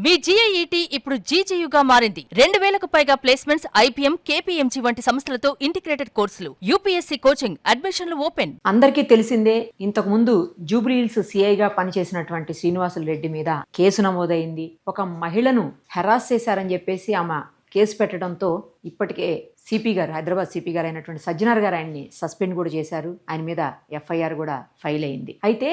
మీ GIET ఇప్పుడు GGUగా మారింది. 2000కు పైగా ప్లేస్మెంట్స్, IPM, KPMG వంటి సంస్థలతో ఇంటిగ్రేటెడ్ కోర్సులు. UPSC కోచింగ్, అడ్మిషన్లు ఓపెన్. అందరికీ తెలిసిందే, ఇంతకు ముందు జూబ్లీహిల్స్ సిఐగా పనిచేసినటువంటి శ్రీనివాసులు రెడ్డి మీద కేసు నమోదైంది. ఒక మహిళను హెరాస్ చేశారని చెప్పేసి ఆమె కేసు పెట్టడంతో ఇప్పటికే సిపి గారు, హైదరాబాద్ సిపి గారు అయినటువంటి సజ్జనార్ గారు ఆయన్ని సస్పెండ్ కూడా చేశారు. ఆయన మీద FIR కూడా ఫైల్ అయింది. అయితే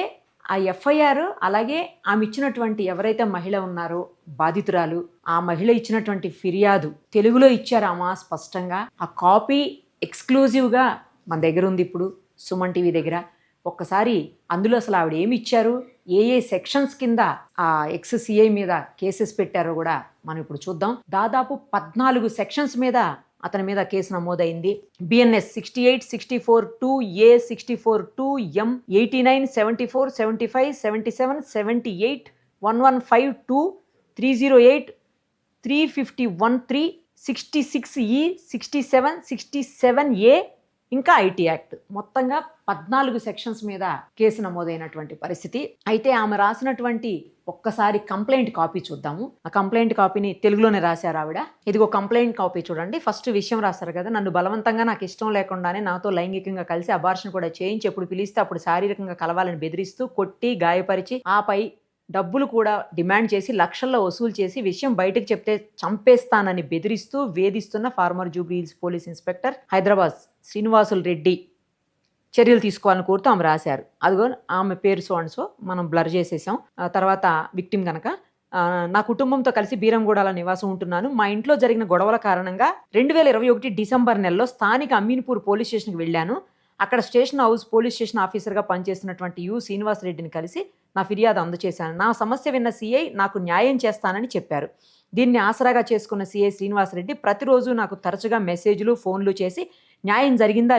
ఆ FIR అలాగే ఆమె ఇచ్చినటువంటి ఎవరైతే మహిళ ఉన్నారో బాధితురాలు, ఆ మహిళ ఇచ్చినటువంటి ఫిర్యాదు తెలుగులో ఇచ్చారు ఆమె స్పష్టంగా. ఆ కాపీ ఎక్స్క్లూజివ్గా మన దగ్గర ఉంది ఇప్పుడు సుమన్ టీవీ దగ్గర. ఒక్కసారి అందులో అసలు ఆవిడ ఏమి ఇచ్చారు, ఏ సెక్షన్స్ కింద ఆ CI మీద కేసెస్ పెట్టారో కూడా మనం ఇప్పుడు చూద్దాం. దాదాపు 14 సెక్షన్స్ మీద అతని మీద కేసు నమోదైంది. BNS 68, 64, 2A, 64, 2M, 89, 74, 75, 77, 78, 115, 2, 308, 351, 3, 66E, 67, 67A, ఇంకా IT యాక్ట్. మొత్తంగా 14 సెక్షన్స్ మీద కేసు నమోదైనటువంటి పరిస్థితి. అయితే ఆమె రాసినటువంటి ఒక్కసారి కంప్లైంట్ కాపీ చూద్దాము. ఆ కంప్లైంట్ కాపీని తెలుగులోనే రాశారు ఆవిడ. ఇదిగో కంప్లైంట్ కాపీ చూడండి. ఫస్ట్ విషయం రాశారు కదా, నన్ను బలవంతంగా నాకు ఇష్టం లేకుండానే నాతో లైంగికంగా కలిసి అబార్షన్ కూడా చేయించి ఎప్పుడు పిలిస్తే అప్పుడు శారీరకంగా కలవాలని బెదిరిస్తూ కొట్టి గాయపరిచి ఆపై డబ్బులు కూడా డిమాండ్ చేసి లక్షల్లో వసూలు చేసి విషయం బయటకు చెప్తే చంపేస్తానని బెదిరిస్తూ వేధిస్తున్న former Jubilee Hills police inspector Hyderabad Srinivasulu Reddy చర్యలు తీసుకోవాలని కోరుతూ ఆమె రాశారు. అదిగో ఆమె పేరు సో మనం బ్లర్ చేసేసాం. తర్వాత విక్టిమ్ కనుక, నా కుటుంబంతో కలిసి బీరంగూడలో నివాసం ఉంటున్నాను. మా ఇంట్లో జరిగిన గొడవల కారణంగా 2021 డిసెంబర్ నెలలో స్థానిక అమీన్పూర్ పోలీస్ స్టేషన్కి వెళ్ళాను. అక్కడ స్టేషన్ హౌస్ పోలీస్ స్టేషన్ ఆఫీసర్గా పనిచేస్తున్నటువంటి శ్రీనివాస్ రెడ్డిని కలిసి నా ఫిర్యాదు అందజేశాను. నా సమస్య విన్న CI నాకు న్యాయం చేస్తానని చెప్పారు. దీన్ని ఆసరాగా చేసుకున్న CI శ్రీనివాస్ రెడ్డి ప్రతిరోజు నాకు తరచుగా మెసేజ్లు, ఫోన్లు చేసి న్యాయం జరిగిందా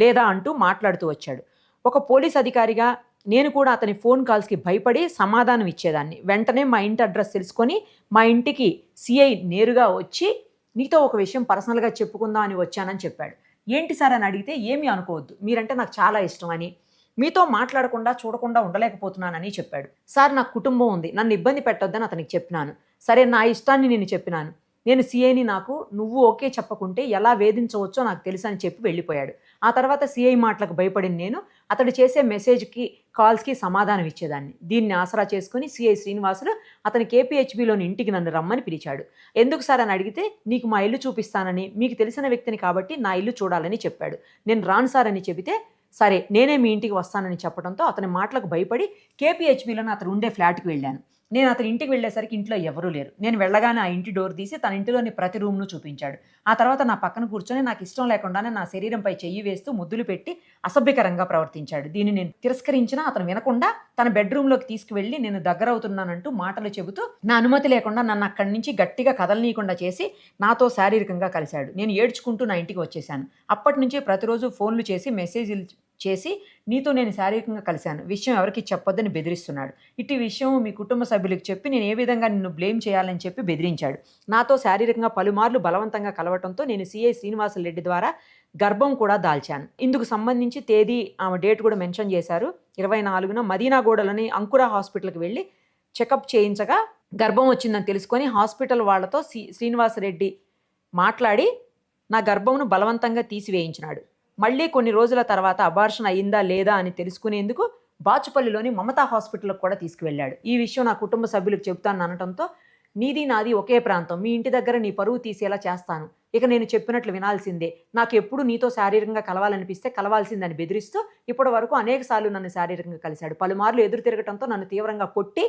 లేదా అంటూ మాట్లాడుతూ వచ్చాడు. ఒక పోలీస్ అధికారిగా నేను కూడా అతని ఫోన్ కాల్స్కి భయపడి సమాధానం ఇచ్చేదాన్ని. వెంటనే మా ఇంటి అడ్రస్ తెలుసుకొని మా ఇంటికి CI నేరుగా వచ్చి నీతో ఒక విషయం పర్సనల్గా చెప్పుకుందాం అని వచ్చానని చెప్పాడు. ఏంటి సార్ అని అడిగితే, ఏమీ అనుకోవద్దు, మీరంటే నాకు చాలా ఇష్టం అని, మీతో మాట్లాడకుండా చూడకుండా ఉండలేకపోతున్నానని చెప్పాడు. సార్ నాకు కుటుంబం ఉంది, నన్ను ఇబ్బంది పెట్టొద్దని అతనికి చెప్పినాను. సరే, నా ఇష్టాన్ని నేను చెప్పినాను. నేను CIని నాకు నువ్వు ఓకే చెప్పకుంటే ఎలా వేధించవచ్చో నాకు తెలుసు అని చెప్పి వెళ్ళిపోయాడు. ఆ తర్వాత CI మాటలకు భయపడిన నేను అతడు చేసే మెసేజ్కి, కాల్స్కి సమాధానం ఇచ్చేదాన్ని. దీన్ని ఆసరా చేసుకుని CI శ్రీనివాసులు అతని KPHBలోని ఇంటికి నన్ను రమ్మని పిలిచాడు. ఎందుకు సార్ అని అడిగితే, నీకు మా ఇల్లు చూపిస్తానని, మీకు తెలిసిన వ్యక్తిని కాబట్టి నా ఇల్లు చూడాలని చెప్పాడు. నేను రాను సార్ అని చెబితే, సరే నేనే మీ ఇంటికి వస్తానని చెప్పడంతో అతని మాటలకు భయపడి KPHBలోని అతను ఉండే ఫ్లాట్కి వెళ్ళాను. నేను అతని ఇంటికి వెళ్ళేసరికి ఇంట్లో ఎవరూ లేరు. నేను వెళ్ళగానే ఆ ఇంటి డోర్ తీసి తన ఇంటిలోని ప్రతి రూమ్ను చూపించాడు. ఆ తర్వాత నా పక్కన కూర్చొని నాకు ఇష్టం లేకుండానే నా శరీరంపై చెయ్యి వేస్తూ ముద్దులు పెట్టి అసభ్యకరంగా ప్రవర్తించాడు. దీన్ని నేను తిరస్కరించినా అతను వినకుండా తన బెడ్రూమ్లోకి తీసుకువెళ్ళి నేను దగ్గరవుతున్నానంటూ మాటలు చెబుతూ నా అనుమతి లేకుండా నన్ను అక్కడి నుంచి గట్టిగా కదలనీయకుండా చేసి నాతో శారీరకంగా కలిశాడు. నేను ఏడ్చుకుంటూ నా ఇంటికి వచ్చేసాను. అప్పటి నుంచి ప్రతిరోజు ఫోన్లు చేసి మెసేజ్లు చేసి నీతో నేను శారీరకంగా కలిశాను, విషయం ఎవరికి చెప్పొద్దని బెదిరిస్తున్నాడు. ఇటు విషయం మీ కుటుంబ సభ్యులకు చెప్పి నేను ఏ విధంగా నిన్ను బ్లేమ్ చేయాలని చెప్పి బెదిరించాడు. నాతో శారీరకంగా పలుమార్లు బలవంతంగా కలవటంతో నేను CI శ్రీనివాసులు రెడ్డి ద్వారా గర్భం కూడా దాల్చాను. ఇందుకు సంబంధించి తేదీ, ఆమె డేట్ కూడా మెన్షన్ చేశారు. 24న మదీనాగూడలోని అంకురా హాస్పిటల్కి వెళ్ళి చెకప్ చేయించగా గర్భం వచ్చిందని తెలుసుకొని హాస్పిటల్ వాళ్లతో శ్రీనివాసరెడ్డి మాట్లాడి నా గర్భంను బలవంతంగా తీసివేయించినాడు. మళ్ళీ కొన్ని రోజుల తర్వాత అబార్షన్ అయిందా లేదా అని తెలుసుకునేందుకు బాచుపల్లిలోని మమతా హాస్పిటల్కి కూడా తీసుకువెళ్ళాడు. ఈ విషయం నా కుటుంబ సభ్యులకు చెబుతాను అనటంతో, నీది నాది ఒకే ప్రాంతం, మీ ఇంటి దగ్గర నీ పరువు తీసేలా చేస్తాను, ఇక నేను చెప్పినట్లు వినాల్సిందే, నాకు ఎప్పుడు నీతో శారీరకంగా కలవాలనిపిస్తే కలవాల్సిందని బెదిరిస్తూ ఇప్పటి వరకు అనేక సార్లు నన్ను శారీరకంగా కలిశాడు. పలుమార్లు ఎదురు తిరగటంతో నన్ను తీవ్రంగా కొట్టి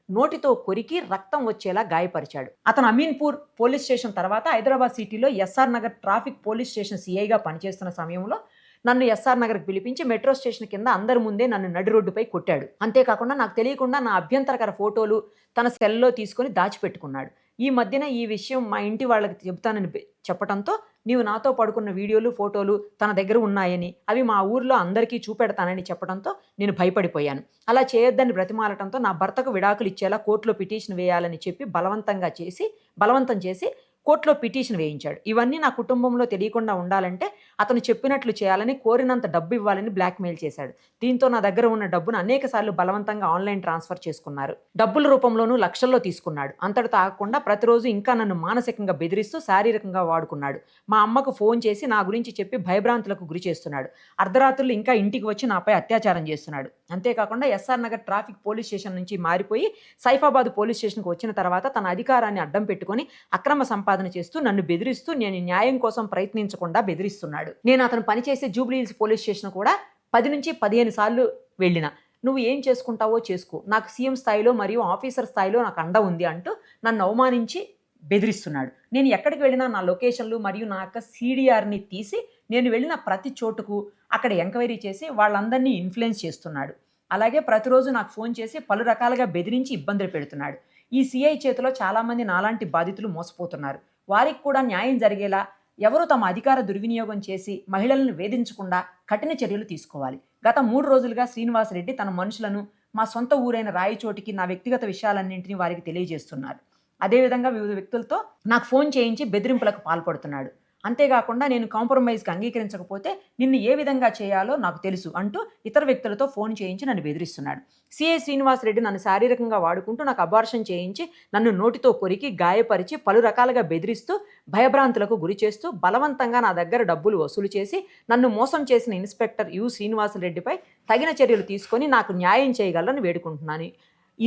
నోటితో కొరికి రక్తం వచ్చేలా గాయపరిచాడు. అతను అమీన్పూర్ పోలీస్ స్టేషన్ తర్వాత హైదరాబాద్ సిటీలో SR Nagar traffic police station CIగా పనిచేస్తున్న సమయంలో నన్ను SR నగర్కి పిలిపించి మెట్రో స్టేషన్ కింద అందరి ముందే నన్ను నడి రోడ్డుపై కొట్టాడు. అంతేకాకుండా నాకు తెలియకుండా నా అభ్యంతరకర ఫోటోలు తన సెల్లో తీసుకొని దాచిపెట్టుకున్నాడు. ఈ మధ్యన ఈ విషయం మా ఇంటి వాళ్ళకి చెబుతానని చెప్పడంతో, నీవు నాతో పడుకున్న వీడియోలు, ఫోటోలు తన దగ్గర ఉన్నాయని, అవి మా ఊర్లో అందరికీ చూపెడతానని చెప్పడంతో నేను భయపడిపోయాను. అలా చేయొద్దని బ్రతిమాలటంతో నా భర్తకు విడాకులు ఇచ్చేలా కోర్టులో పిటిషన్ వేయాలని చెప్పి బలవంతం చేసి కోర్టులో పిటిషన్ వేయించాడు. ఇవన్నీ నా కుటుంబంలో తెలియకుండా ఉండాలంటే అతను చెప్పినట్లు చేయాలని, కోరినంత డబ్బు ఇవ్వాలని బ్లాక్మెయిల్ చేశాడు. దీంతో నా దగ్గర ఉన్న డబ్బును అనేక సార్లు బలవంతంగా ఆన్లైన్ ట్రాన్స్ఫర్ చేసుకున్నారు. డబ్బుల రూపంలోనూ లక్షల్లో తీసుకున్నాడు. అంతటితో ఆగకుండా ప్రతిరోజు ఇంకా నన్ను మానసికంగా బెదిరిస్తూ శారీరకంగా వాడుకున్నాడు. మా అమ్మకు ఫోన్ చేసి నా గురించి చెప్పి భయభ్రాంతులకు గురి చేస్తున్నాడు. అర్ధరాత్రులు ఇంకా ఇంటికి వచ్చి నాపై అత్యాచారం చేస్తున్నాడు. అంతేకాకుండా SR Nagar traffic police station నుంచి మారిపోయి సైఫాబాద్ పోలీస్ స్టేషన్కి వచ్చిన తర్వాత తన అధికారాన్ని అడ్డం పెట్టుకొని అక్రమ సంపాదన చేస్తూ నన్ను బెదిరిస్తూ నేను న్యాయం కోసం ప్రయత్నించకుండా బెదిరిస్తున్నాడు. నేను అతను పనిచేసే జూబ్లీహిల్స్ పోలీస్ స్టేషన్ కూడా 10 నుంచి 15 సార్లు వెళ్ళిన. నువ్వు ఏం చేసుకుంటావో చేసుకో, నాకు సీఎం స్థాయిలో మరియు ఆఫీసర్ స్థాయిలో నాకు అండ ఉంది అంటూ నన్ను అవమానించి బెదిరిస్తున్నాడు. నేను ఎక్కడికి వెళ్ళినా నా లొకేషన్లు మరియు నా యొక్క CDRని తీసి నేను వెళ్ళిన ప్రతి చోటుకు అక్కడ ఎంక్వైరీ చేసి వాళ్ళందరినీ ఇన్ఫ్లుయెన్స్ చేస్తున్నాడు. అలాగే ప్రతిరోజు నాకు ఫోన్ చేసి పలు రకాలుగా బెదిరించి ఇబ్బందులు పెడుతున్నాడు. ఈ సిఐ చేతిలో చాలామంది నాలాంటి బాధితులు మోసపోతున్నారు. వారికి కూడా న్యాయం జరిగేలా ఎవరు తమ అధికార దుర్వినియోగం చేసి మహిళలను వేధించకుండా కఠిన చర్యలు తీసుకోవాలి. గత 3 రోజులుగా శ్రీనివాసరెడ్డి తన మనుషులను మా సొంత ఊరైన రాయచోటికి నా వ్యక్తిగత విషయాలన్నింటినీ వారికి తెలియజేస్తున్నారు. అదేవిధంగా వివిధ వ్యక్తులతో నాకు ఫోన్ చేయించి బెదిరింపులకు పాల్పడుతున్నాడు. అంతేకాకుండా నేను కాంప్రమైజ్కి అంగీకరించకపోతే నిన్ను ఏ విధంగా చేయాలో నాకు తెలుసు అంటూ ఇతర వ్యక్తులతో ఫోన్ చేయించి నన్ను బెదిరిస్తున్నాడు. సిఐ శ్రీనివాసరెడ్డి నన్ను శారీరకంగా వాడుకుంటూ నాకు అబార్షన్ చేయించి నన్ను నోటితో కొరికి గాయపరిచి పలు రకాలుగా బెదిరిస్తూ భయభ్రాంతులకు గురి చేస్తూ బలవంతంగా నా దగ్గర డబ్బులు వసూలు చేసి నన్ను మోసం చేసిన ఇన్స్పెక్టర్ యు శ్రీనివాసరెడ్డిపై తగిన చర్యలు తీసుకొని నాకు న్యాయం చేయగలరని వేడుకుంటున్నాను.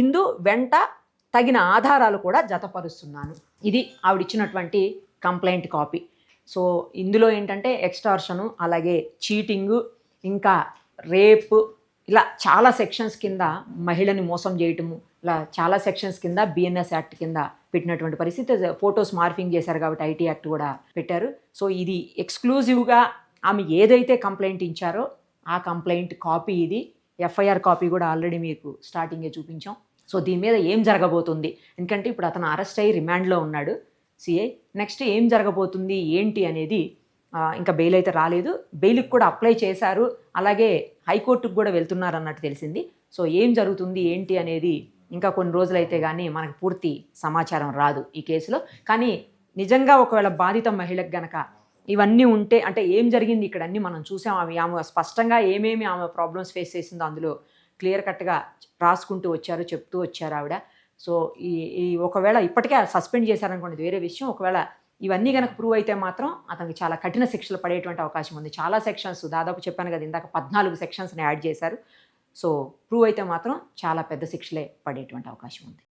ఇందు వెంట తగిన ఆధారాలు కూడా జతపరుస్తున్నాను. ఇది ఆవిడిచ్చినటువంటి కంప్లైంట్ కాపీ. సో ఇందులో ఏంటంటే ఎక్స్టార్షను, అలాగే చీటింగు, ఇంకా రేప్, ఇలా చాలా సెక్షన్స్ కింద మహిళని మోసం చేయటము, ఇలా చాలా సెక్షన్స్ కింద BNS యాక్ట్ కింద పెట్టినటువంటి పరిస్థితి. ఫొటోస్ మార్ఫింగ్ చేశారు కాబట్టి IT యాక్ట్ కూడా పెట్టారు. సో ఇది ఎక్స్క్లూజివ్గా ఆమె ఏదైతే కంప్లైంట్ ఇచ్చారో ఆ కంప్లైంట్ కాపీ ఇది. FIR కాపీ కూడా ఆల్రెడీ మీకు స్టార్టింగే చూపించాం. సో దీని మీద ఏం జరగబోతుంది, ఎందుకంటే ఇప్పుడు అతను అరెస్ట్ అయ్యి రిమాండ్లో ఉన్నాడు సిఐ. నెక్స్ట్ ఏం జరగబోతుంది ఏంటి అనేది ఇంకా బెయిల్ అయితే రాలేదు. బెయిల్కి కూడా అప్లై చేశారు, అలాగే హైకోర్టుకు కూడా వెళ్తున్నారు అన్నట్టు తెలిసింది. సో ఏం జరుగుతుంది ఏంటి అనేది ఇంకా కొన్ని రోజులైతే కానీ మనకు పూర్తి సమాచారం రాదు ఈ కేసులో. కానీ నిజంగా ఒకవేళ బాధిత మహిళకు గనక ఇవన్నీ ఉంటే, అంటే ఏం జరిగింది ఇక్కడ అన్నీ మనం చూసాం. ఆమె స్పష్టంగా ఏమేమి ఆమె ప్రాబ్లమ్స్ ఫేస్ చేసిందో అందులో క్లియర్ కట్గా రాసుకుంటూ వచ్చారు, చెప్తూ వచ్చారు ఆవిడ. సో ఈ ఒకవేళ ఇప్పటికే సస్పెండ్ చేశారనుకోండి వేరే విషయం. ఒకవేళ ఇవన్నీ కనుక ప్రూవ్ అయితే మాత్రం అతనికి చాలా కఠిన శిక్షలు పడేటువంటి అవకాశం ఉంది. చాలా సెక్షన్స్, దాదాపు చెప్పాను కదా ఇందాక 14 సెక్షన్స్ని యాడ్ చేశారు. సో ప్రూవ్ అయితే మాత్రం చాలా పెద్ద శిక్షలే పడేటువంటి అవకాశం ఉంది.